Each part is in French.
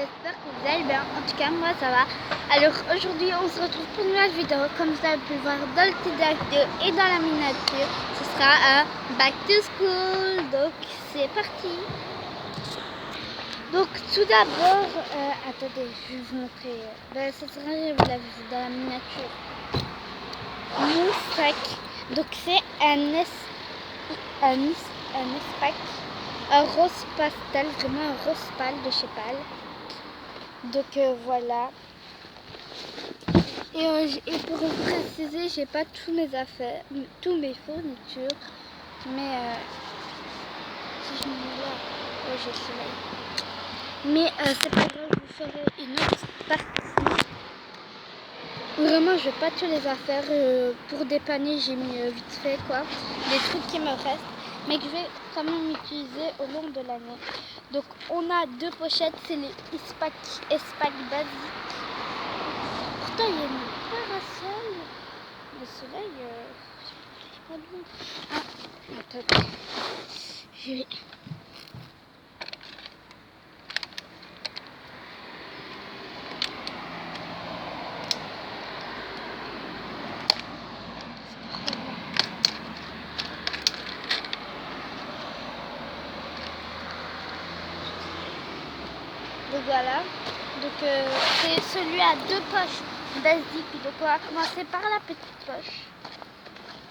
j'espère que vous allez bien. En tout cas, moi ça va. Alors aujourd'hui, on se retrouve pour une nouvelle vidéo. Comme vous avez pu le voir dans le titre de la vidéo et dans la miniature, ce sera un Back to School. Donc c'est parti. Donc tout d'abord, attendez, je vais vous montrer. Ça sera, vous l'avez vu dans la miniature. Mon sac. Donc c'est un espac. Un rose pastel, vraiment un rose pâle de chez Pâle. Donc voilà. Et pour vous préciser, j'ai pas tous mes affaires, tous mes fournitures. Mais si je me mets là, oh, j'ai le soleil. Mais c'est pas grave, je vous ferai une autre partie. Vraiment, je vais pas tous les affaires. Pour dépanner, j'ai mis vite fait quoi, les trucs qui me restent, mais que je vais quand même utiliser au long de l'année. Donc on a deux pochettes, c'est les espac basiques. Pourtant il y a une parasol. Le soleil, je pas bien. Ah, attends. Je vais... Donc voilà, c'est celui à deux poches basiques. Donc on va commencer par la petite poche.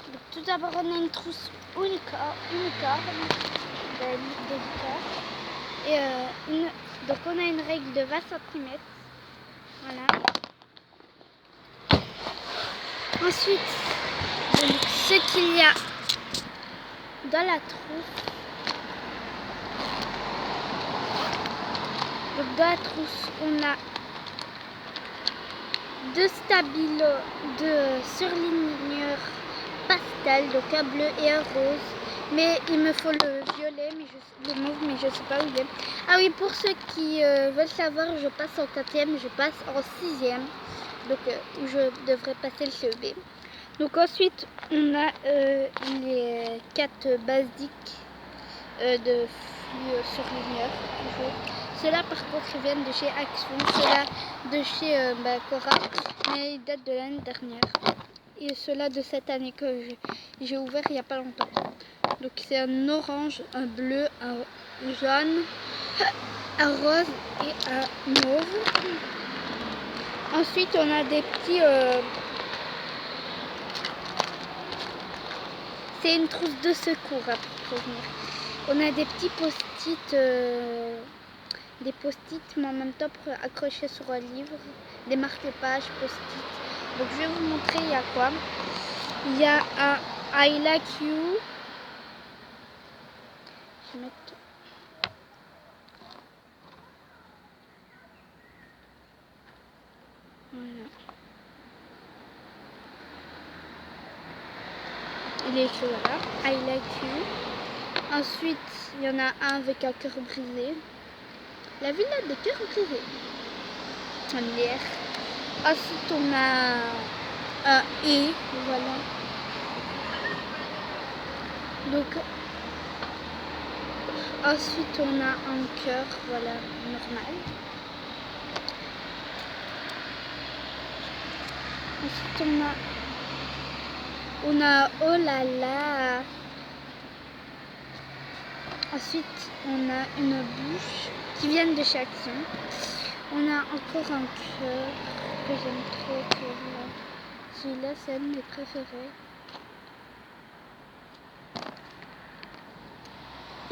Donc, tout d'abord on a une trousse unicorne de licorne. Et donc on a une règle de 20 cm. Voilà. Ensuite, donc, ce qu'il y a dans la trousse. Donc dans la trousse, on a deux stabilos de surligneur pastel, donc un bleu et un rose. Mais il me faut le violet, le mauve, mais je sais pas où il est. Ah oui, pour ceux qui veulent savoir, je passe en 4e, je passe en 6e. Donc où je devrais passer le CEB. Donc ensuite, on a les 4 basiques de flux surligneur. Ceux-là par contre ils viennent de chez Action, ceux-là de chez Cora, mais ils datent de l'année dernière. Et ceux-là de cette année que j'ai ouvert il n'y a pas longtemps. Donc c'est un orange, un bleu, un jaune, un rose et un mauve. Ensuite on a des petits... c'est une trousse de secours pour prévenir. On a des petits post-it, des post-it, mais en même temps pour accrocher sur un livre, des marque-pages post-it. Donc je vais vous montrer il y a quoi. Il y a un I like you. Je vais mettre... Voilà. Il est écrit là, I like you. Ensuite, il y en a un avec un cœur brisé. La villa des cœurs brisés. En l'air. Ensuite, on a un et, voilà. Donc, ensuite, on a un cœur, voilà, normal. Ensuite, on a oh là là. Ensuite, on a une bouche qui vient de chez Action. On a encore un cœur que j'aime trop. Celui-là, c'est un de mes préférés.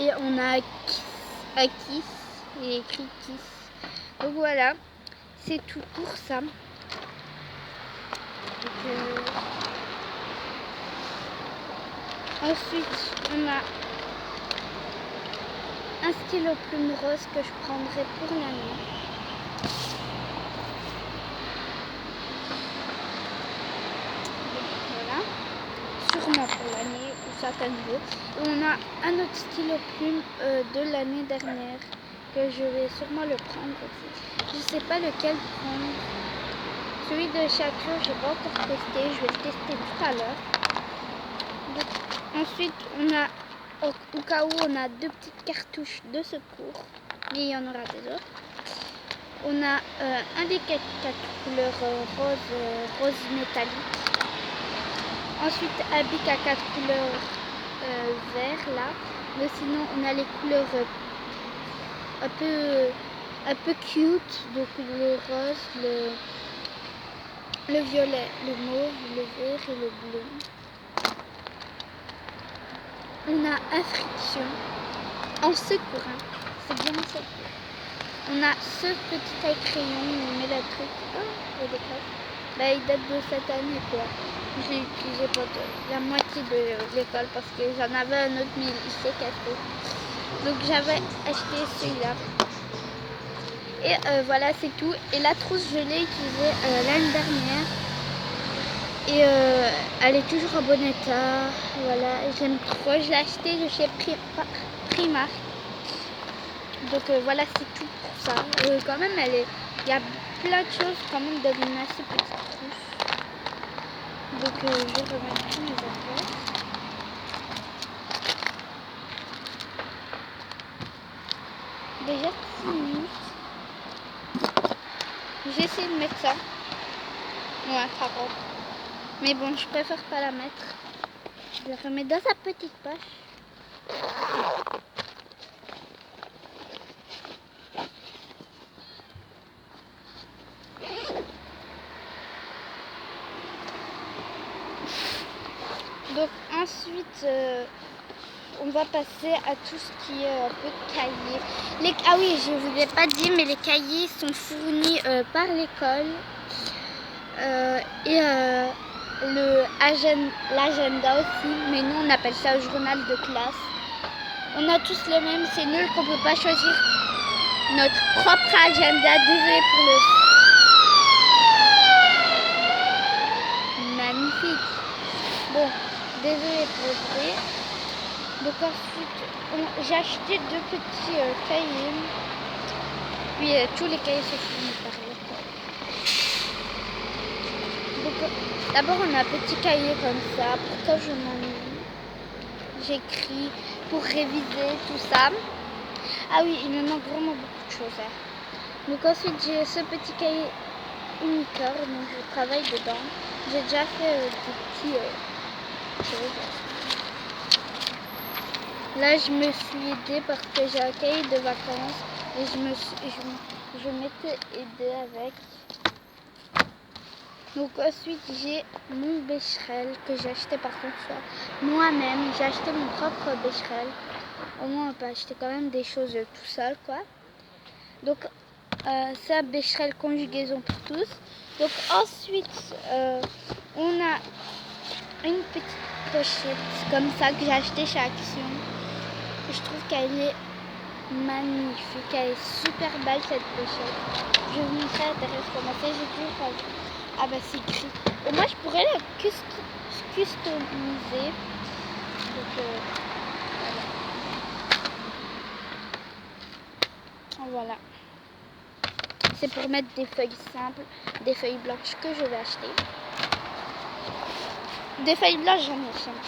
Et on a un kiss, il est écrit kiss. Donc voilà, c'est tout pour ça. Donc, ensuite, on a un stylo plume rose que je prendrai pour l'année. Voilà, sûrement pour l'année ou certainement. Et on a un autre stylo plume de l'année dernière que je vais sûrement le prendre aussi. Je ne sais pas lequel prendre. Celui de Chacun, je n'ai pas encore testé. Je vais le tester tout à l'heure. Ensuite, on a, au cas où, on a deux petites cartouches de secours. Et il y en aura des autres. On a un des quatre couleurs rose métallique. Ensuite, un bic à 4 couleurs vert là. Mais sinon, on a les couleurs un peu cute. Donc le rose, le violet, le mauve, le vert et le bleu. On a un friction en secours. Hein. C'est bien en secours. On a ce petit taille-crayon, on met la truc. Oh, bah, il date de cette année quoi. Je l'ai utilisé pendant la moitié de l'école parce que j'en avais un autre mais il s'est cassé. Donc j'avais acheté celui-là. Et voilà, c'est tout. Et la trousse, je l'ai utilisée l'année dernière. Et elle est toujours en bon état. Voilà, j'aime trop. Je l'ai acheté de chez Primark. Donc voilà, c'est tout pour ça. Quand même, il y a plein de choses quand même dans une assez petite trousse. Donc je vais remettre tous mes affaires. Déjà 6 minutes. J'ai essayé de mettre ça. Ouais, ça rentre. Mais bon, je préfère pas la mettre. Je la remets dans sa petite poche. Donc ensuite, on va passer à tout ce qui est un peu de cahiers. Ah oui, je ne vous ai pas dit, mais les cahiers sont fournis par l'école. Et l'agenda aussi, mais nous on appelle ça le journal de classe. On a tous le même, c'est nul qu'on ne peut pas choisir notre propre agenda. Désolé pour le... Magnifique. Bon, désolé pour le bruit. Donc ensuite, j'ai acheté 2 petits cahiers. Puis tous les cahiers sont fournis par l'école. Donc d'abord on a un petit cahier comme ça, pour quand je m'ennuie. J'écris pour réviser tout ça. Ah oui, il me manque vraiment beaucoup de choses. Hein. Donc ensuite j'ai ce petit cahier Unicorn, donc je travaille dedans. J'ai déjà fait des petits choses. Là je me suis aidée parce que j'ai un cahier de vacances et je m'étais aidée avec. Donc ensuite j'ai mon Becherel que j'ai acheté par contre moi-même. J'ai acheté mon propre Becherel. Au moins on peut acheter quand même des choses tout seul quoi. Donc c'est un Becherel conjugaison pour tous. Donc ensuite on a une petite pochette comme ça que j'ai acheté chez Action. Je trouve qu'elle est magnifique, elle est super belle cette pochette. Je vais vous montrer à l'intérieur comment c'est, j'ai toujours pas vu. Ah bah c'est gris. Et moi je pourrais la customiser. Donc voilà. C'est pour mettre des feuilles simples, des feuilles blanches que je vais acheter. Des feuilles blanches j'en ai chez moi.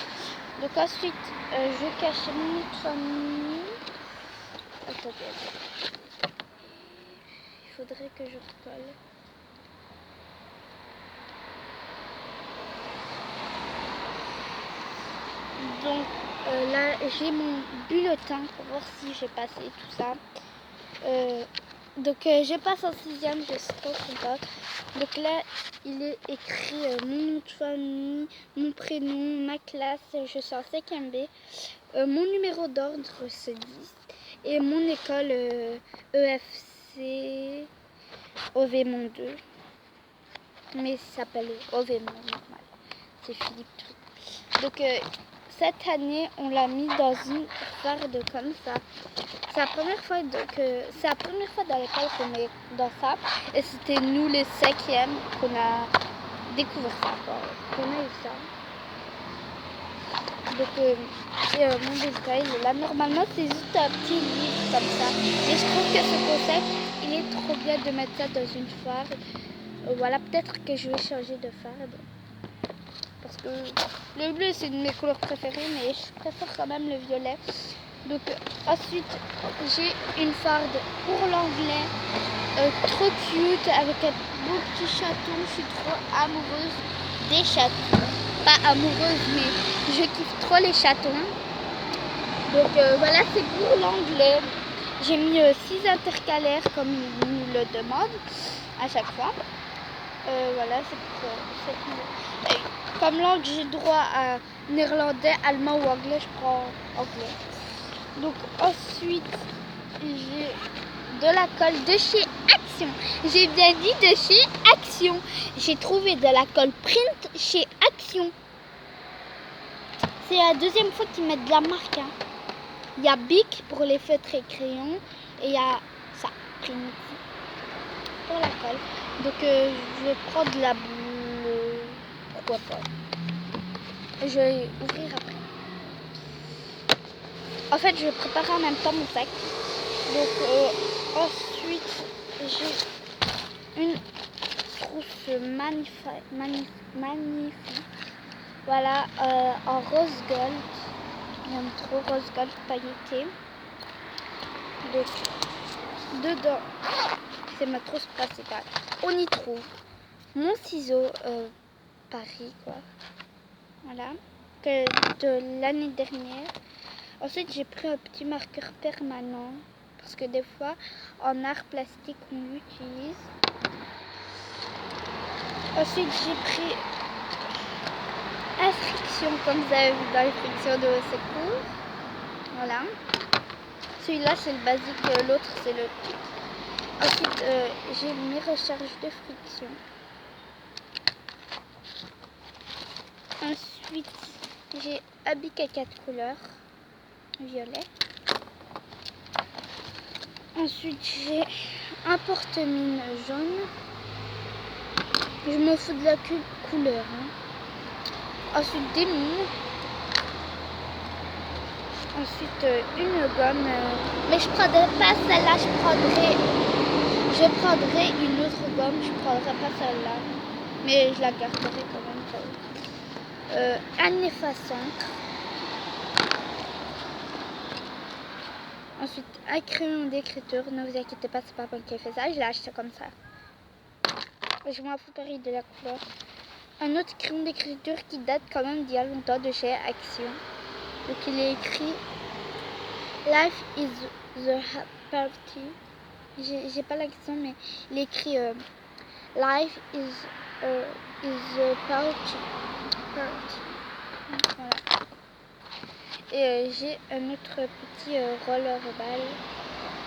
Donc ensuite je cache mon famille. Attendez. Il faudrait que je recolle. Donc là j'ai mon bulletin pour voir si j'ai passé tout ça. Donc je passe en 6e, je suis pas contente. Donc là il est écrit mon nom de famille, mon prénom, ma classe, je suis en 5e B, mon numéro d'ordre c'est 10 et mon école EFC Ovemont 2. Mais ça s'appelle Ovemont normal, c'est Philippe Truc. Donc cette année, on l'a mis dans une farde comme ça. C'est la première fois, dans l'école qu'on est dans ça. Et c'était nous, les 5e, qu'on a découvert ça, qu'on a eu ça. Donc, mon bulletin, là, normalement, c'est juste un petit livre comme ça. Et je trouve que ce concept, il est trop bien de mettre ça dans une farde. Voilà, peut-être que je vais changer de farde. Parce que le bleu c'est une de mes couleurs préférées, mais je préfère quand même le violet. Donc ensuite j'ai une farde pour l'anglais trop cute avec un beau petit chaton. Je suis trop amoureuse des chatons. Pas amoureuse, mais je kiffe trop les chatons. Donc voilà, c'est pour l'anglais. J'ai mis 6 intercalaires comme il nous le demande à chaque fois. Voilà, c'est pour comme langue, j'ai droit à néerlandais, allemand ou anglais, je prends anglais. Donc ensuite, j'ai de la colle de chez Action. J'ai bien dit de chez Action. J'ai trouvé de la colle print chez Action. C'est la deuxième fois qu'ils mettent de la marque. Hein. Il y a Bic pour les feutres et crayons et il y a ça, print pour la colle. Donc je vais prendre la bleue. Pourquoi pas. Je vais ouvrir après. En fait, je vais préparer en même temps mon sac. Donc ensuite, j'ai une trousse magnifique. Voilà, en rose gold. J'aime trop rose gold pailleté. Donc, dedans, c'est ma trousse principale. On y trouve mon ciseau Paris, quoi. Voilà, que de l'année dernière. Ensuite, j'ai pris un petit marqueur permanent parce que des fois, en art plastique, on l'utilise. Ensuite, j'ai pris instruction, comme vous avez vu dans l'instruction de vos secours. Voilà. Celui-là, c'est le basique, l'autre, c'est le truc. Ensuite, j'ai mes recharges de friction. Ensuite, j'ai un bic à 4 couleurs. Violet. Ensuite, j'ai un porte-mine jaune. Je me fous de la couleur. Hein. Ensuite, des mines. Ensuite, une gomme. Mais je prendrai pas celle-là. Je prendrai une autre gomme. Je prendrai pas celle-là. Mais je la garderai quand même. Un effaçant. Ensuite, un crayon d'écriture. Ne vous inquiétez pas, c'est pas moi qui ai fait ça. Je l'ai acheté comme ça. Je m'en fous pareil de la couleur. Un autre crayon d'écriture qui date quand même d'il y a longtemps de chez Action. Donc il est écrit Life is the party. J'ai pas l'accent, mais il est écrit Life is the party. Voilà. Et j'ai un autre petit rollerball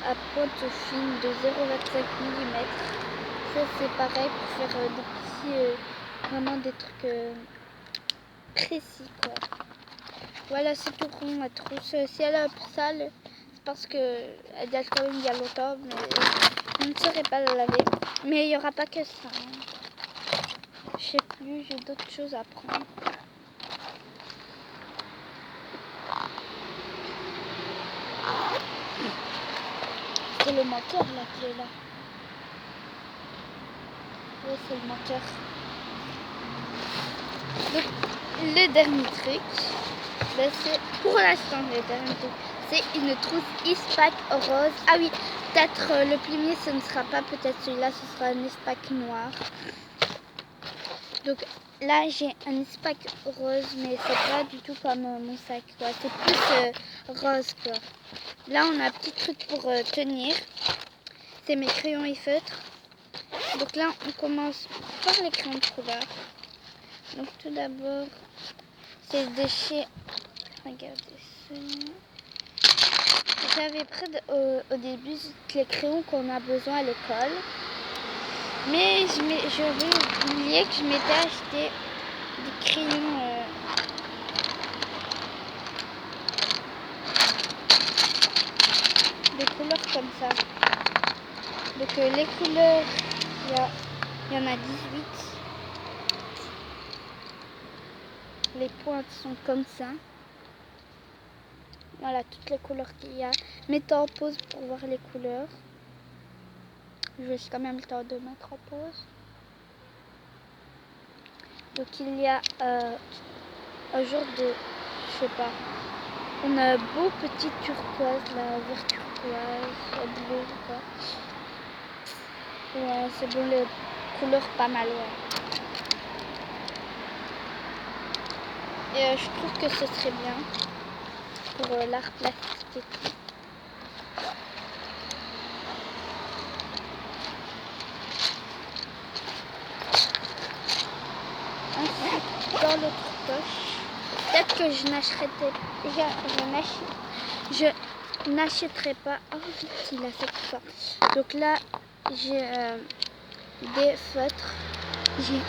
à pointe fine de 0,25 mm. Ça c'est pareil pour faire des petits, vraiment des trucs précis quoi. Voilà, c'est tout pour ma trousse. Si elle est un peu sale, c'est parce qu'elle date quand même il y a longtemps, mais je ne saurais pas la laver. Mais il n'y aura pas que ça. Hein. Je sais plus, j'ai d'autres choses à prendre. C'est le moteur là qui est là. Oui, c'est le moteur. Donc, le dernier truc, ben, c'est pour l'instant le dernier truc. C'est une trousse Eastpak rose. Ah oui, peut-être le premier ce ne sera pas peut-être celui-là, ce sera un Eastpak noir. Donc là j'ai un Eastpak rose, mais c'est pas du tout comme mon sac quoi. C'est plus rose quoi. Là on a un petit truc pour tenir. C'est mes crayons et feutres. Donc là on commence par les crayons de couleur. Donc tout d'abord c'est de chez, regardez ça. J'avais pris au début les crayons qu'on a besoin à l'école. Mais j'avais oublié que je m'étais acheté des crayons des couleurs comme ça. Donc les couleurs, il y en a 18. Les pointes sont comme ça. Voilà toutes les couleurs qu'il y a. Mettez en pause pour voir les couleurs. Je vais quand même le temps de mettre en pause. Donc il y a un genre de, je sais pas, on a un beau petit turquoise là, vert turquoise, bleu quoi. Ouais, c'est bon, les couleurs pas mal, ouais. Et je trouve que ce serait bien pour l'art plastique. Ensuite, dans l'autre poche, peut-être que je n'achèterai pas. Oh, vite, il a fait tout ça. Donc là, j'ai des feutres. J'ai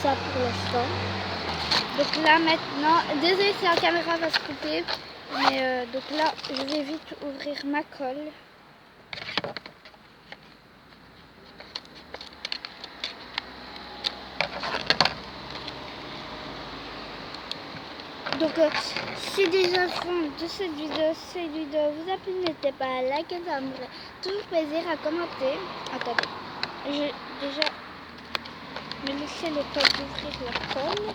ça pour l'instant. Donc là maintenant, désolé si la caméra va se couper, mais donc là je vais vite ouvrir ma colle. Donc si des enfants de cette vidéo vous a plu, n'hésitez pas à liker, ça me ferait toujours plaisir, à commenter. Attendez, je vais déjà me laisser le temps d'ouvrir la colle.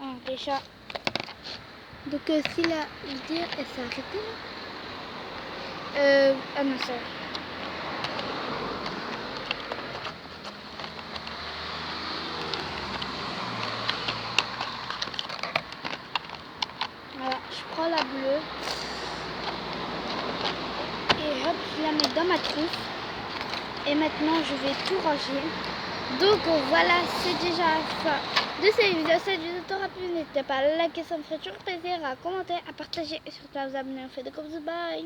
Ah, déjà. Donc si la vidéo elle s'est arrêtée là. Ah non, ça. Voilà, je prends la bleue et hop, je la mets dans ma trousse. Et maintenant, je vais tout ranger. Donc voilà, c'est déjà la fin de cette vidéo. Cette vidéo t'aura plu, n'hésitez pas à liker, ça me ferait toujours plaisir, à commenter, à partager et surtout à vous abonner. On fait de gros bisous, bye.